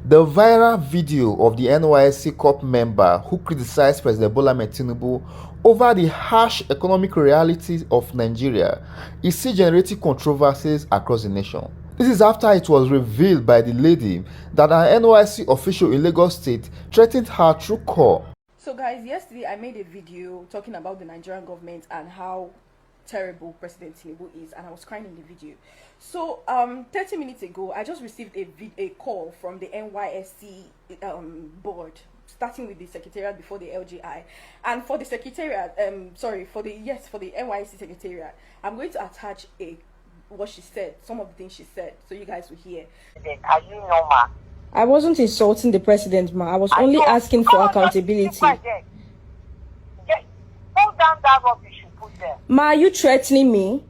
The viral video of the NYSC COP member who criticized President Bola Ahmed Tinubu over the harsh economic realities of Nigeria is still generating controversies across the nation. This is after it was revealed by the lady that an NYSC official in Lagos State threatened her through call. So guys, yesterday I made a video talking about the Nigerian government and how terrible President Tinubu is, and I was crying in the video. So 30 minutes ago I just received a call from the NYSC board, starting with the secretariat before the LGI, and for the secretariat for the NYSC secretariat, I'm going to attach what she said, some of the things she said, so you guys will hear. Are you normal? I wasn't insulting the president, ma. I was only asking for accountability. Hold down that rubbish you put there. Ma, are you threatening me?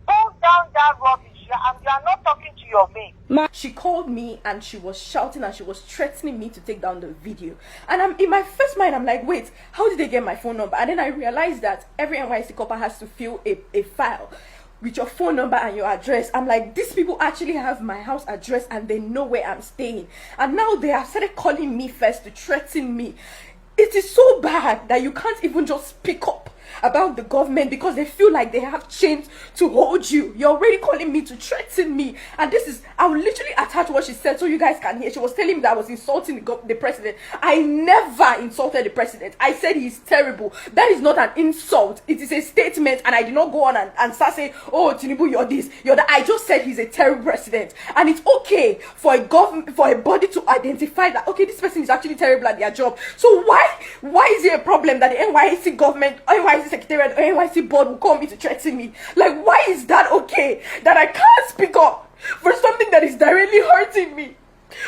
Hold down that rubbish. You are not talking to your mate. Ma, she called me and she was shouting and she was threatening me to take down the video. And in my first mind, I'm like, wait, how did they get my phone number? And then I realized that every NYSC copper has to fill a file with your phone number and your address. I'm like, these people actually have my house address and they know where I'm staying. And now they have started calling me first to threaten me. It is so bad that you can't even just speak up about the government because they feel like they have chains to hold you. You're already calling me to threaten me. And this is, I will literally attach what she said so you guys can hear. She was telling me that I was insulting the president. I never insulted the president. I said he's terrible. That is not an insult. It is a statement, and I did not go on and start saying, oh, Tinubu, you're this, you're that. I just said he's a terrible president. And it's okay for a government, for a body to identify that, okay, this person is actually terrible at their job. So why is it a problem that the NYSC government, NYSC secretariat, or NYSC board will call me to threaten me? Like, why is that okay that I can't speak up for something that is directly hurting me?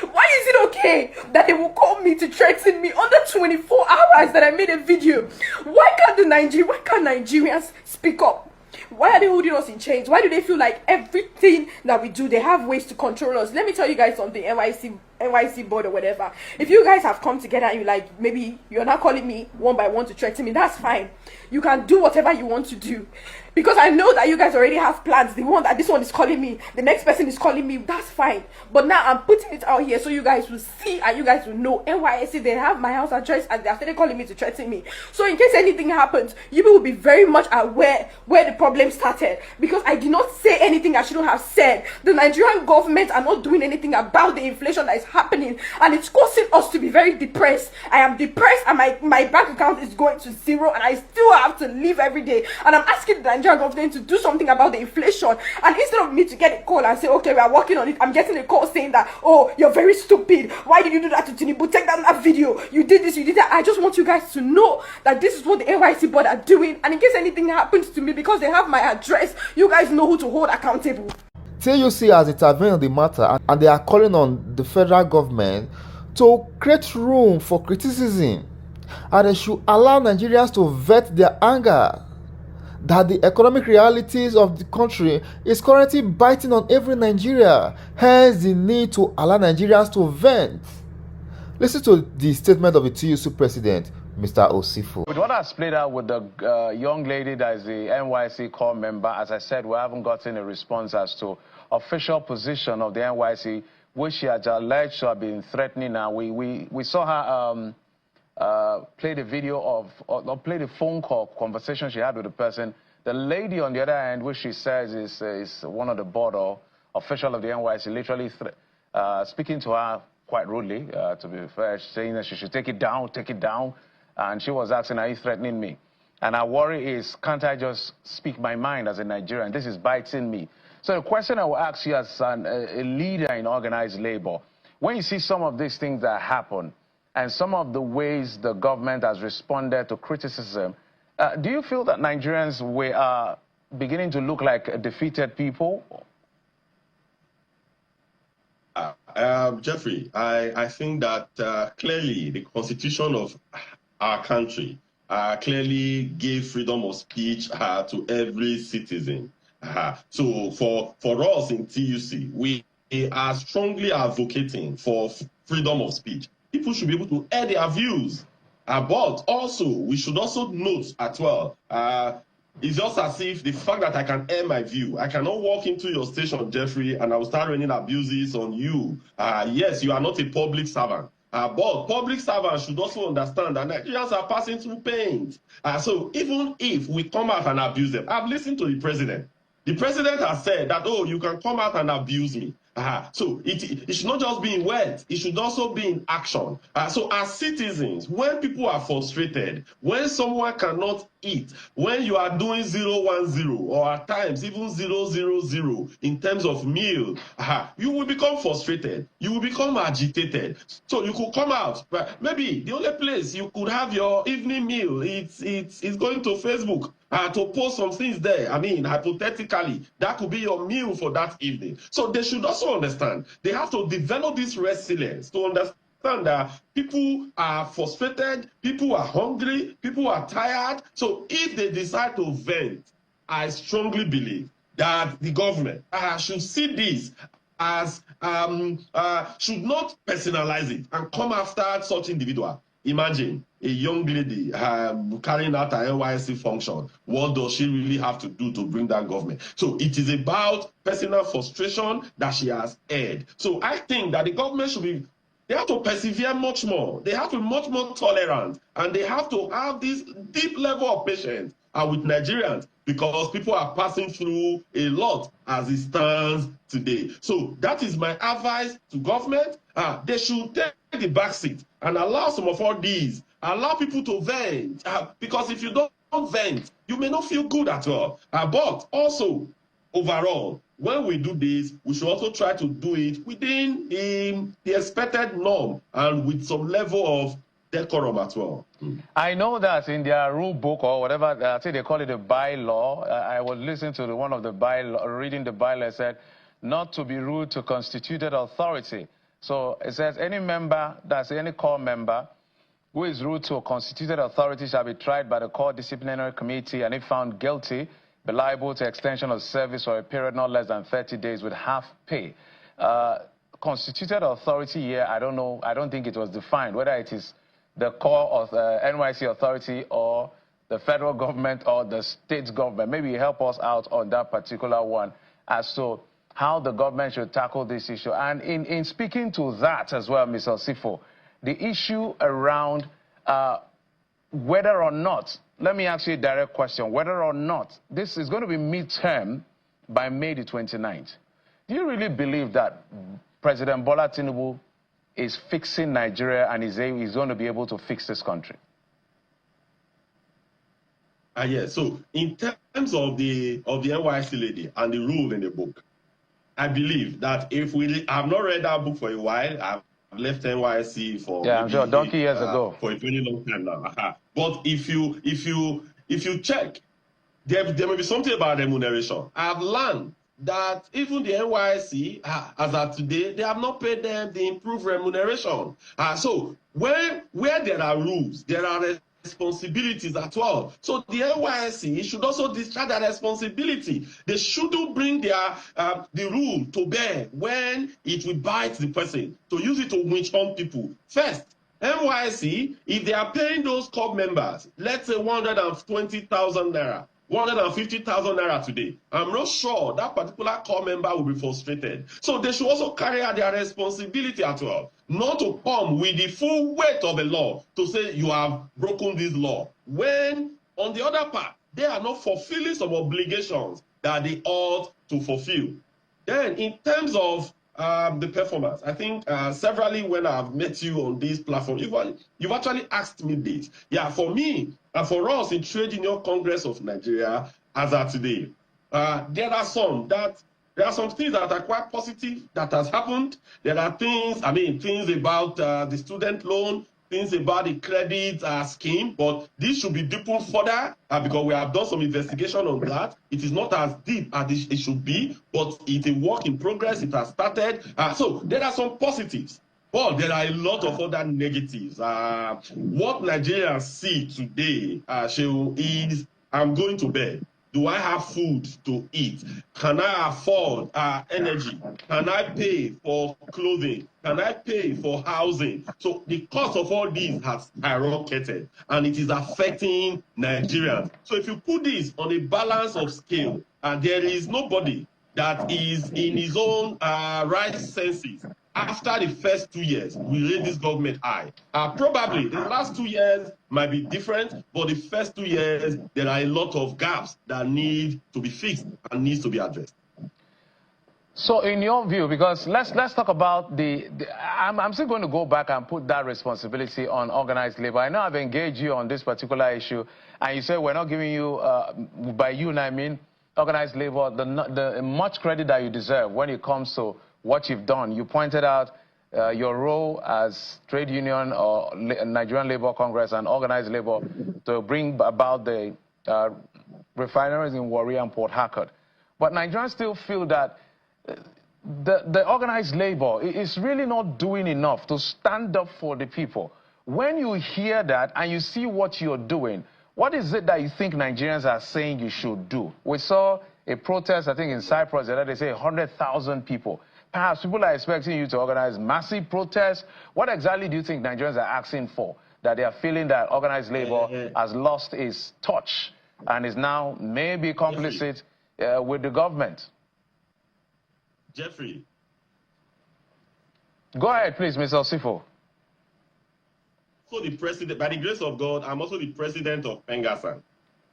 Why is it okay that they will call me to threaten me under 24 hours that I made a video? Why can't Nigerians speak up? Why are they holding us in chains? Why do they feel like everything that we do, they have ways to control us? Let me tell you guys something, NYSC board or whatever. If you guys have come together and you like, maybe you're not calling me one by one to threaten me, that's fine. You can do whatever you want to do. Because I know that you guys already have plans. The one that this one is calling me, the next person is calling me, that's fine. But now I'm putting it out here so you guys will see and you guys will know. NYSC, they have my house address and they're started calling me to threaten me. So in case anything happens, you will be very much aware where the problem started. Because I did not say anything I shouldn't have said. The Nigerian government are not doing anything about the inflation that is happening. And it's causing us to be very depressed. I am depressed and my bank account is going to zero and I still have to live every day. And I'm asking the Nigerian government to do something about the inflation, and instead of me to get a call and say, okay, we are working on it, I'm getting a call saying that, oh, you're very stupid, why did you do that to Tinubu, take down that video, you did this, you did that. I just want you guys to know that this is what the NYC board are doing, and in case anything happens to me, because they have my address, you guys know who to hold accountable. TUC has intervened on the matter and they are calling on the federal government to create room for criticism, and they should allow Nigerians to vet their anger that the economic realities of the country is currently biting on every Nigeria, hence the need to allow Nigerians to vent. Listen to the statement of the TUC president, Mr. Osifo. With what has played out with the young lady that is the NYSC core member, as I said, we haven't gotten a response as to official position of the NYSC, which she has alleged to have been threatening. Now, we saw her play the video or play the phone call conversation she had with the person. The lady on the other hand, which she says is one of the board or official of the NYSC, literally speaking to her quite rudely, to be fair, saying that she should take it down. And she was asking, are you threatening me? And our worry is, can't I just speak my mind as a Nigerian? This is biting me. So the question I will ask you as a leader in organized labor, when you see some of these things that happen, and some of the ways the government has responded to criticism, do you feel that Nigerians are beginning to look like defeated people? Jeffrey, I think that clearly the constitution of our country clearly gave freedom of speech to every citizen. So for us in TUC, we are strongly advocating for freedom of speech. People should be able to air their views. But also, we should also note as well, It's just as if the fact that I can air my view, I cannot walk into your station, Jeffrey, and I will start raining abuses on you. Yes, you are not a public servant. But public servants should also understand that Nigerians are passing through pain. So even if we come out and abuse them, I've listened to the president. The president has said that, oh, you can come out and abuse me. So it should not just be in words, it should also be in action. So as citizens, when people are frustrated, when someone cannot eat, when you are doing 010 or at times even 000 in terms of meal, you will become frustrated, you will become agitated. So you could come out, but maybe the only place you could have your evening meal, it's going to Facebook. To post some things there. I mean, hypothetically, that could be your meal for that evening. So they should also understand, they have to develop this resilience to understand that people are frustrated, people are hungry, people are tired. So if they decide to vent, I strongly believe that the government should see this as, should not personalize it and come after such individual. Imagine a young lady carrying out her NYSC function. What does she really have to do to bring that government? So it is about personal frustration that she has aired. So I think that the government should be, they have to persevere much more. They have to be much more tolerant. And they have to have this deep level of patience with Nigerians, because people are passing through a lot as it stands today. So that is my advice to government. They should take the back seat and allow some of all these, allow people to vent, because if you don't vent, you may not feel good at all. But also, overall, when we do this, we should also try to do it within the expected norm and with some level of decorum as well. I know that in their rule book or whatever, I think they call it a bylaw. I was listening to one of the bylaw, reading the bylaw, said not to be rude to constituted authority. So it says any member, that's any core member, who is rude to a constituted authority shall be tried by the core disciplinary committee, and if found guilty, be liable to extension of service for a period not less than 30 days with half pay. Constituted authority here, I don't know, I don't think it was defined, whether it is the core of the NYC authority or the federal government or the state government. Maybe help us out on that particular one as to how the government should tackle this issue. And in speaking to that as well, Mr. Sifo, the issue around whether or not, let me ask you a direct question, whether or not this is going to be midterm by May the 29th. Do you really believe that President Bola Tinubu is fixing Nigeria and is going to be able to fix this country? Yes. So in terms of the NYC lady and the rule in the book, I believe that if we have not read that book for a while, I've left NYC for I'm sure donkey years ago for a very long time now. But if you check, there may be something about remuneration. I've learned that even the NYC, as of today, they have not paid them the improved remuneration. So where there are rules, there are responsibilities as well. So the NYC should also discharge their responsibility. They shouldn't bring their the rule to bear when it will bite the person, to use it to winch on people. First, NYC, if they are paying those corps members, let's say 120,000 naira, 150,000 naira today, I'm not sure that particular corps member will be frustrated. So they should also carry out their responsibility as well, not to come with the full weight of the law to say you have broken this law, when on the other part, they are not fulfilling some obligations that they ought to fulfill. Then in terms of the performance, I think severally when I've met you on this platform, you've actually asked me this. Yeah, for me and for us in Trade Union Congress of Nigeria as of today, there are some things that are quite positive that has happened. There are things, things about the student loan, things about the credit scheme, but this should be deepened further because we have done some investigation on that. It is not as deep as it should be, but it's a work in progress. It has started. So there are some positives, but there are a lot of other negatives. What Nigerians see today is I'm going to bed. Do I have food to eat? Can I afford energy? Can I pay for clothing? Can I pay for housing? So the cost of all these has skyrocketed, and it is affecting Nigerians. So if you put this on a balance of scale, there is nobody that is in his own right senses. After the first 2 years, we rate this government high. Probably the last 2 years might be different, but the first 2 years, there are a lot of gaps that need to be fixed and needs to be addressed. So in your view, because let's talk about I'm still going to go back and put that responsibility on organized labor. I know I've engaged you on this particular issue, and you say we're not giving you, by you and I mean organized labor, the much credit that you deserve when it comes to what you've done. You pointed out your role as trade union or Nigerian Labour Congress and organized labor to bring about the refineries in Warri and Port Harcourt. But Nigerians still feel that the organized labor is really not doing enough to stand up for the people. When you hear that and you see what you're doing, what is it that you think Nigerians are saying you should do? We saw a protest, I think, in Cyprus, that they say 100,000 people. Perhaps people are expecting you to organize massive protests. What exactly do you think Nigerians are asking for? That they are feeling that organized labor has lost its touch and is now maybe complicit with the government? Jeffrey. Go ahead, please, Mr. Osifo. So the president, by the grace of God, I'm also the president of Pengasan.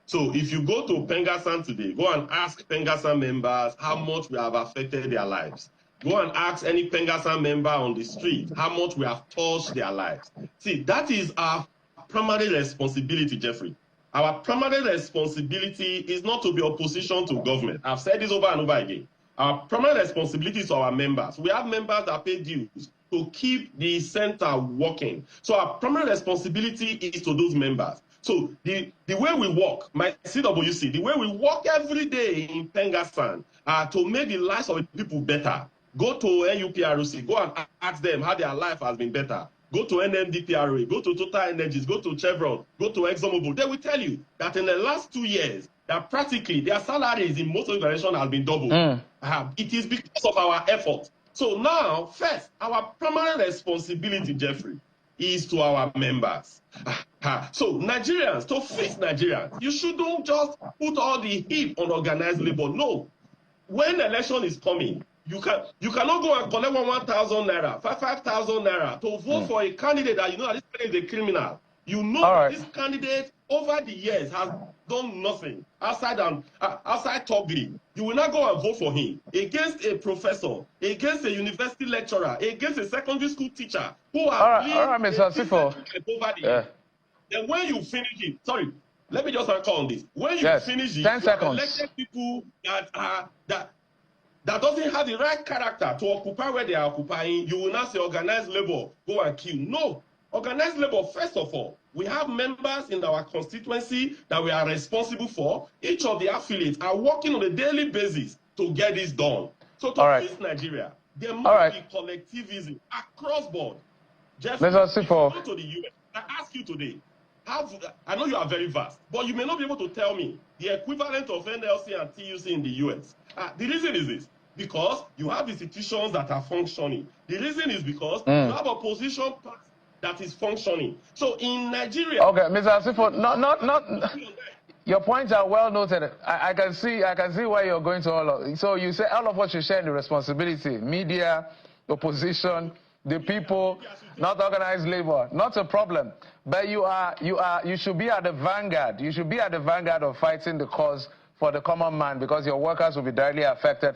So if you go to Pengasan today, go and ask Pengasan members how much we have affected their lives. Go and ask any Pengasan member on the street how much we have touched their lives. See, that is our primary responsibility, Jeffrey. Our primary responsibility is not to be opposition to government. I've said this over and over again. Our primary responsibility is to our members. We have members that pay dues to keep the center working. So our primary responsibility is to those members. So the way we work, my CWC, the way we work every day in Pengasan to make the lives of the people better. Go to NUPROC, go and ask them how their life has been better. Go to NMDPRA, go to Total Energies, go to Chevron, go to ExxonMobil. They will tell you that in the last 2 years, that practically their salaries in most organizations have been doubled. It is because of our effort. So now, first, our primary responsibility, Jeffrey, is to our members. So Nigerians, to fix Nigerians, you shouldn't just put all the heat on organized labor. No. When election is coming, you cannot go and collect 1,000 naira, 5,000 naira to vote for a candidate that you know that this candidate is a criminal. You know that this candidate over the years has done nothing outside thuggery. You will not go and vote for him against a professor, against a university lecturer, against a secondary school teacher who has Mr. Osifo. Over the years. Then when you finish it, sorry, let me just answer on this. When you finish it, 10 seconds. Elected people that doesn't have the right character to occupy where they are occupying, you will not say organized labor, go and kill. No. Organized labor, first of all, we have members in our constituency that we are responsible for. Each of the affiliates are working on a daily basis to get this done. So to fix Nigeria, there must be collectivism across board. Jeff, Mr. Osifo, go to the US. I ask you today, I know you are very vast, but you may not be able to tell me the equivalent of NLC and TUC in the US. The reason is this. Because you have institutions that are functioning. The reason is because you have opposition party that is functioning. So in Nigeria... Okay, Mr. Osifo, your points are well noted. I can see where you're going to all of. So you say all of us should share the responsibility. Media, opposition, the people, not organized labor. Not a problem. But you should be at the vanguard. You should be at the vanguard of fighting the cause for the common man, because your workers will be directly affected